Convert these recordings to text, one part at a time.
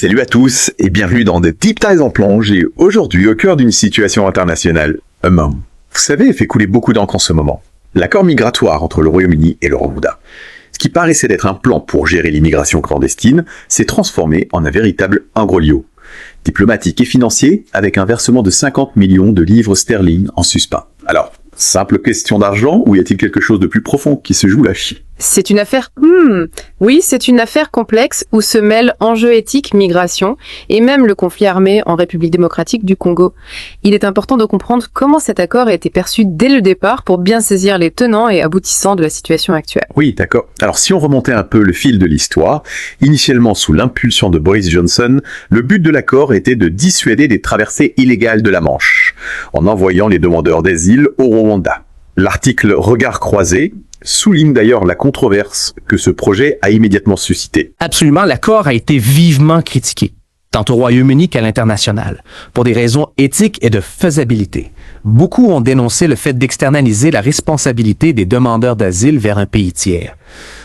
Salut à tous et bienvenue dans The Deep Ties en plonge et aujourd'hui au cœur d'une situation internationale. Vous savez, fait couler beaucoup d'encre en ce moment. L'accord migratoire entre le Royaume-Uni et le Rwanda. Ce qui paraissait être un plan pour gérer l'immigration clandestine s'est transformé en un véritable imbroglio. Diplomatique et financier avec un versement de 50 millions de livres sterling en suspens. Alors, simple question d'argent ou y a-t-il quelque chose de plus profond qui se joue là? C'est une affaire... Oui, c'est une affaire complexe où se mêlent enjeux éthiques, migration et même le conflit armé en République démocratique du Congo. Il est important de comprendre comment cet accord a été perçu dès le départ pour bien saisir les tenants et aboutissants de la situation actuelle. Oui, d'accord. Alors si on remontait un peu le fil de l'histoire, initialement sous l'impulsion de Boris Johnson, le but de l'accord était de dissuader des traversées illégales de la Manche, en envoyant les demandeurs d'asile au Rwanda. L'article Regard croisé souligne d'ailleurs la controverse que ce projet a immédiatement suscité. Absolument, l'accord a été vivement critiqué, tant au Royaume-Uni qu'à l'international, pour des raisons éthiques et de faisabilité. Beaucoup ont dénoncé le fait d'externaliser la responsabilité des demandeurs d'asile vers un pays tiers,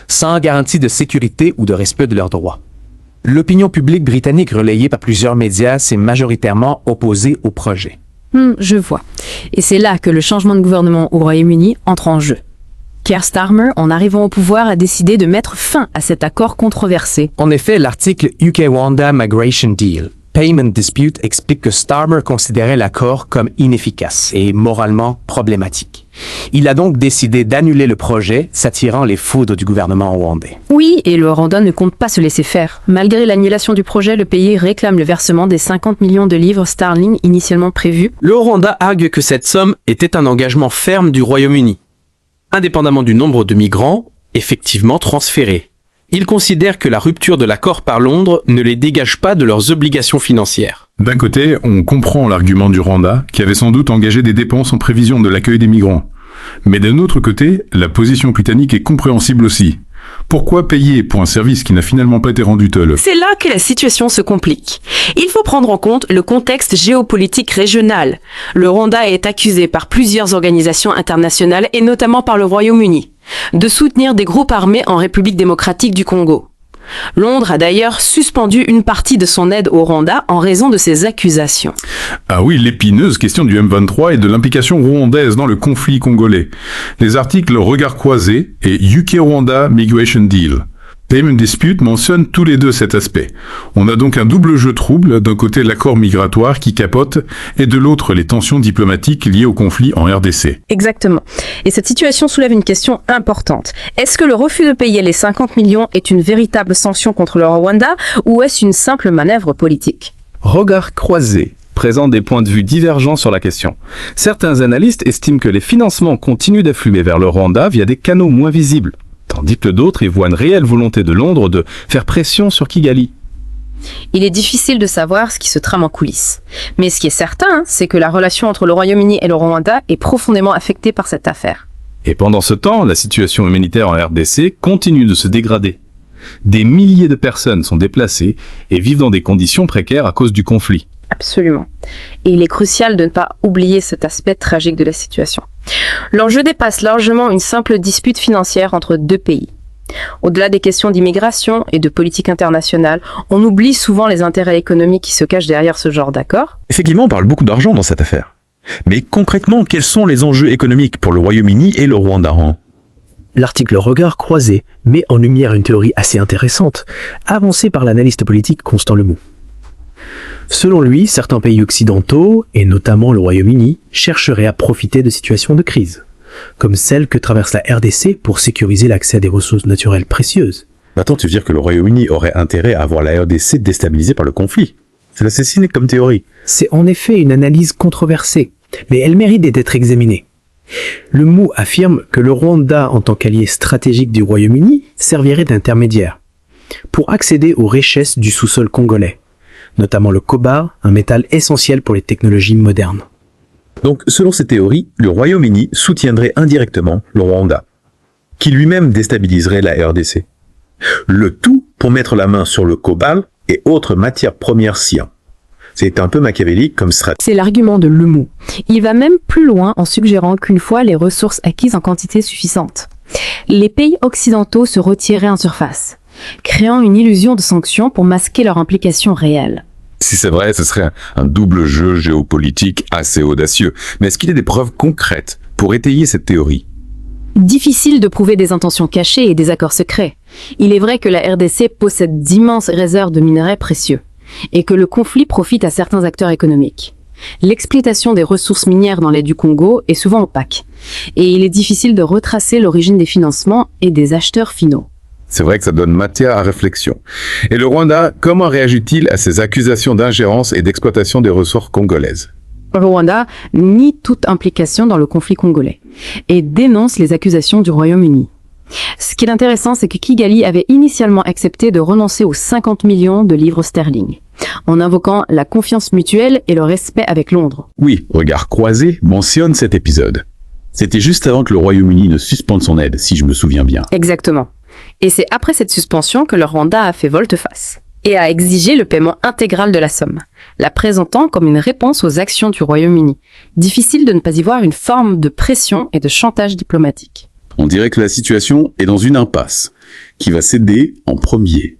sans garantie de sécurité ou de respect de leurs droits. L'opinion publique britannique relayée par plusieurs médias s'est majoritairement opposée au projet. Je vois. Et c'est là que le changement de gouvernement au Royaume-Uni entre en jeu. Keir Starmer, en arrivant au pouvoir, a décidé de mettre fin à cet accord controversé. En effet, l'article UK-Rwanda Migration Deal, Payment Dispute, explique que Starmer considérait l'accord comme inefficace et moralement problématique. Il a donc décidé d'annuler le projet, s'attirant les foudres du gouvernement rwandais. Oui, et le Rwanda ne compte pas se laisser faire. Malgré l'annulation du projet, le pays réclame le versement des 50 millions de livres sterling initialement prévus. Le Rwanda argue que cette somme était un engagement ferme du Royaume-Uni, indépendamment du nombre de migrants effectivement transférés. Ils considèrent que la rupture de l'accord par Londres ne les dégage pas de leurs obligations financières. D'un côté, on comprend l'argument du Rwanda, qui avait sans doute engagé des dépenses en prévision de l'accueil des migrants. Mais d'un autre côté, la position britannique est compréhensible aussi. Pourquoi payer pour un service qui n'a finalement pas été rendu tel? C'est là que la situation se complique. Il faut prendre en compte le contexte géopolitique régional. Le Rwanda est accusé par plusieurs organisations internationales et notamment par le Royaume-Uni de soutenir des groupes armés en République démocratique du Congo. Londres a d'ailleurs suspendu une partie de son aide au Rwanda en raison de ces accusations. Ah oui, l'épineuse question du M23 et de l'implication rwandaise dans le conflit congolais. Les articles Regard croisé et UK-Rwanda Migration Deal. Payment Dispute mentionnent tous les deux cet aspect. On a donc un double jeu trouble, d'un côté l'accord migratoire qui capote, et de l'autre les tensions diplomatiques liées au conflit en RDC. Exactement. Et cette situation soulève une question importante. Est-ce que le refus de payer les 50 millions est une véritable sanction contre le Rwanda ou est-ce une simple manœuvre politique? Regard croisé présente des points de vue divergents sur la question. Certains analystes estiment que les financements continuent d'affluer vers le Rwanda via des canaux moins visibles, tandis que d'autres y voient une réelle volonté de Londres de faire pression sur Kigali. Il est difficile de savoir ce qui se trame en coulisses. Mais ce qui est certain, c'est que la relation entre le Royaume-Uni et le Rwanda est profondément affectée par cette affaire. Et pendant ce temps, la situation humanitaire en RDC continue de se dégrader. Des milliers de personnes sont déplacées et vivent dans des conditions précaires à cause du conflit. Absolument. Et il est crucial de ne pas oublier cet aspect tragique de la situation. L'enjeu dépasse largement une simple dispute financière entre deux pays. Au-delà des questions d'immigration et de politique internationale, on oublie souvent les intérêts économiques qui se cachent derrière ce genre d'accord. Effectivement, on parle beaucoup d'argent dans cette affaire. Mais concrètement, quels sont les enjeux économiques pour le Royaume-Uni et le Rwanda? L'article Regard croisé met en lumière une théorie assez intéressante, avancée par l'analyste politique Constant Lemoux. Selon lui, certains pays occidentaux, et notamment le Royaume-Uni, chercheraient à profiter de situations de crise, comme celle que traverse la RDC pour sécuriser l'accès à des ressources naturelles précieuses. Attends, tu veux dire que le Royaume-Uni aurait intérêt à avoir la RDC déstabilisée par le conflit? C'est assez cynique comme théorie. C'est en effet une analyse controversée, mais elle mérite d'être examinée. Lemoux affirme que le Rwanda, en tant qu'allié stratégique du Royaume-Uni, servirait d'intermédiaire pour accéder aux richesses du sous-sol congolais, notamment le cobalt, un métal essentiel pour les technologies modernes. Donc, selon ces théories, le Royaume-Uni soutiendrait indirectement le Rwanda, qui lui-même déstabiliserait la RDC. Le tout pour mettre la main sur le cobalt et autres matières premières sciences. C'est un peu machiavélique comme stratégie. C'est l'argument de Lemoux. Il va même plus loin en suggérant qu'une fois les ressources acquises en quantité suffisante, les pays occidentaux se retireraient en surface. créant une illusion de sanctions pour masquer leur implication réelle. Si c'est vrai, ce serait un double jeu géopolitique assez audacieux. Mais est-ce qu'il y a des preuves concrètes pour étayer cette théorie? Difficile de prouver des intentions cachées et des accords secrets. Il est vrai que la RDC possède d'immenses réserves de minerais précieux et que le conflit profite à certains acteurs économiques. L'exploitation des ressources minières dans l'est du Congo est souvent opaque et il est difficile de retracer l'origine des financements et des acheteurs finaux. C'est vrai que ça donne matière à réflexion. Et le Rwanda, comment réagit-il à ces accusations d'ingérence et d'exploitation des ressources congolaises? Le Rwanda nie toute implication dans le conflit congolais et dénonce les accusations du Royaume-Uni. Ce qui est intéressant, c'est que Kigali avait initialement accepté de renoncer aux 50 millions de livres sterling, en invoquant la confiance mutuelle et le respect avec Londres. Oui, Regard Croisé mentionne cet épisode. C'était juste avant que le Royaume-Uni ne suspende son aide, si je me souviens bien. Exactement. Et c'est après cette suspension que le Rwanda a fait volte-face et a exigé le paiement intégral de la somme, la présentant comme une réponse aux actions du Royaume-Uni. Difficile de ne pas y voir une forme de pression et de chantage diplomatique. On dirait que la situation est dans une impasse. Qui va céder en premier?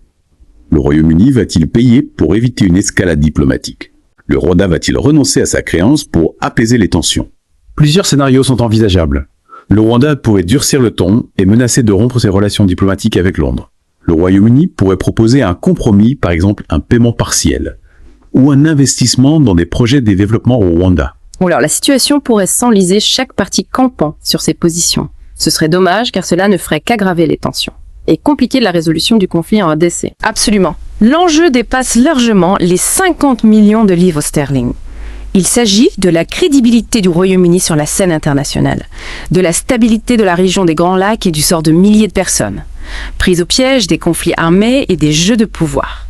Le Royaume-Uni va-t-il payer pour éviter une escalade diplomatique? Le Rwanda va-t-il renoncer à sa créance pour apaiser les tensions? Plusieurs scénarios sont envisageables. Le Rwanda pourrait durcir le ton et menacer de rompre ses relations diplomatiques avec Londres. Le Royaume-Uni pourrait proposer un compromis, par exemple un paiement partiel, ou un investissement dans des projets de développement au Rwanda. Alors, la situation pourrait s'enliser, chaque partie campant sur ses positions. Ce serait dommage car cela ne ferait qu'aggraver les tensions et compliquer la résolution du conflit en RDC. Absolument. L'enjeu dépasse largement les 50 millions de livres sterling. Il s'agit de la crédibilité du Royaume-Uni sur la scène internationale, de la stabilité de la région des Grands Lacs et du sort de milliers de personnes, prises au piège des conflits armés et des jeux de pouvoir.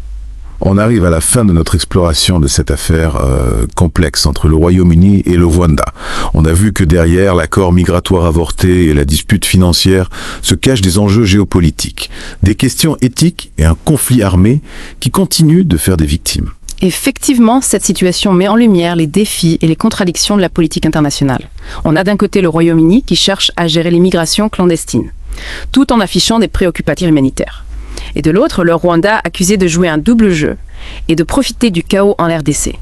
On arrive à la fin de notre exploration de cette affaire complexe entre le Royaume-Uni et le Rwanda. On a vu que derrière l'accord migratoire avorté et la dispute financière se cachent des enjeux géopolitiques, des questions éthiques et un conflit armé qui continue de faire des victimes. Effectivement, cette situation met en lumière les défis et les contradictions de la politique internationale. On a d'un côté le Royaume-Uni qui cherche à gérer l'immigration clandestine, tout en affichant des préoccupations humanitaires. Et de l'autre, le Rwanda accusé de jouer un double jeu et de profiter du chaos en RDC.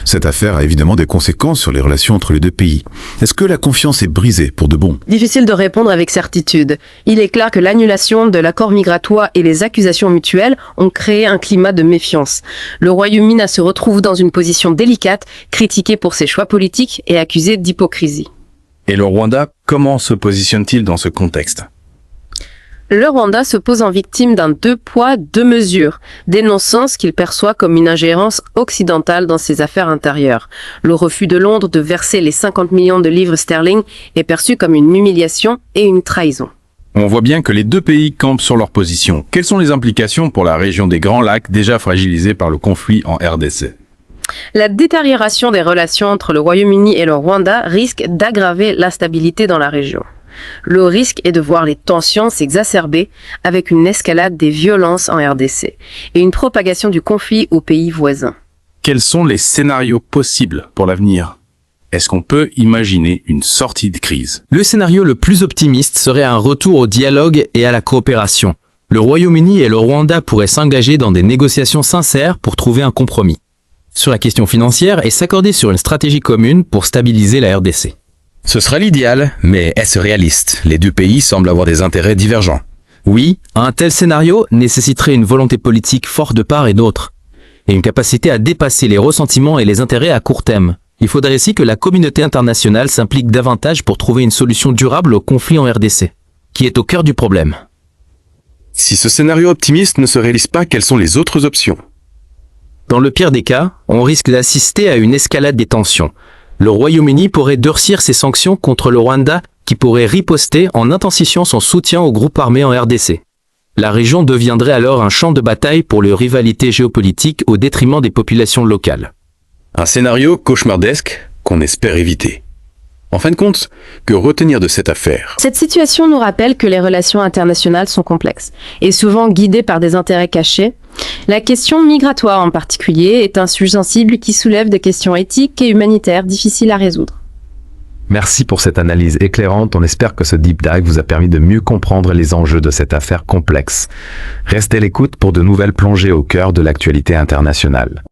Cette affaire a évidemment des conséquences sur les relations entre les deux pays. Est-ce que la confiance est brisée pour de bon? Difficile de répondre avec certitude. Il est clair que l'annulation de l'accord migratoire et les accusations mutuelles ont créé un climat de méfiance. Le Royaume-Uni se retrouve dans une position délicate, critiqué pour ses choix politiques et accusé d'hypocrisie. Et le Rwanda, comment se positionne-t-il dans ce contexte? Le Rwanda se pose en victime d'un deux poids, deux mesures, dénonçant ce qu'il perçoit comme une ingérence occidentale dans ses affaires intérieures. Le refus de Londres de verser les 50 millions de livres sterling est perçu comme une humiliation et une trahison. On voit bien que les deux pays campent sur leur position. Quelles sont les implications pour la région des Grands Lacs déjà fragilisée par le conflit en RDC? La détérioration des relations entre le Royaume-Uni et le Rwanda risque d'aggraver l'instabilité dans la région. Le risque est de voir les tensions s'exacerber avec une escalade des violences en RDC et une propagation du conflit aux pays voisins. Quels sont les scénarios possibles pour l'avenir? Est-ce qu'on peut imaginer une sortie de crise? Le scénario le plus optimiste serait un retour au dialogue et à la coopération. Le Royaume-Uni et le Rwanda pourraient s'engager dans des négociations sincères pour trouver un compromis sur la question financière et s'accorder sur une stratégie commune pour stabiliser la RDC. Ce serait l'idéal, mais est-ce réaliste? Les deux pays semblent avoir des intérêts divergents. Oui, un tel scénario nécessiterait une volonté politique forte de part et d'autre, et une capacité à dépasser les ressentiments et les intérêts à court terme. Il faudrait aussi que la communauté internationale s'implique davantage pour trouver une solution durable au conflit en RDC, qui est au cœur du problème. Si ce scénario optimiste ne se réalise pas, quelles sont les autres options? Dans le pire des cas, on risque d'assister à une escalade des tensions. Le Royaume-Uni pourrait durcir ses sanctions contre le Rwanda, qui pourrait riposter en intensifiant son soutien aux groupes armés en RDC. La région deviendrait alors un champ de bataille pour les rivalités géopolitiques au détriment des populations locales. Un scénario cauchemardesque qu'on espère éviter. En fin de compte, que retenir de cette affaire? Cette situation nous rappelle que les relations internationales sont complexes et souvent guidées par des intérêts cachés. La question migratoire en particulier est un sujet sensible qui soulève des questions éthiques et humanitaires difficiles à résoudre. Merci pour cette analyse éclairante. On espère que ce deep dive vous a permis de mieux comprendre les enjeux de cette affaire complexe. Restez à l'écoute pour de nouvelles plongées au cœur de l'actualité internationale.